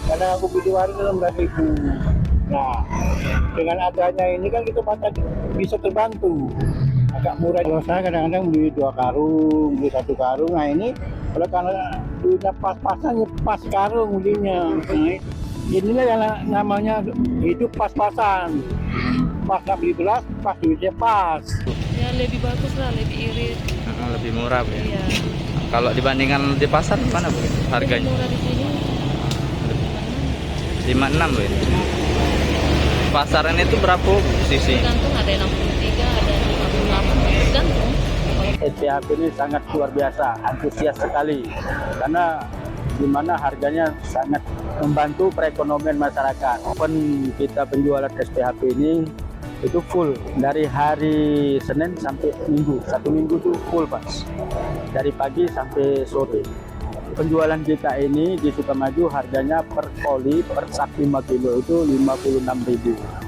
Kadang aku beli di warung 16.000. Nah, dengan adanya ini kan kita bisa terbantu. Agak murah. Kalau saya kadang-kadang beli 2 karung, beli 1 karung. Nah ini kalau karena duitnya pas-pasan, pas karung belinya. Nah, inilah yang namanya hidup pas-pasan. Pas nggak beli beras, pas duitnya pas. Ya lebih bagus lah, lebih irit. Lebih murah Bu. Iya. Kalau dibandingkan di pasar mana Bu harganya? Lebih murah di sini. 56 Bu. Pasaran itu berapa sisi? Tergantung, ada 63, ada 58, tergantung. SPHP ini sangat luar biasa, antusias sekali karena dimana harganya sangat membantu perekonomian masyarakat. Kita penjualan SPHP ini itu full dari hari Senin sampai Minggu. 1 minggu itu full Pak, dari pagi sampai sore. Penjualan kita ini di Sukamaju harganya per koli per sak 5 kilo itu 56.000.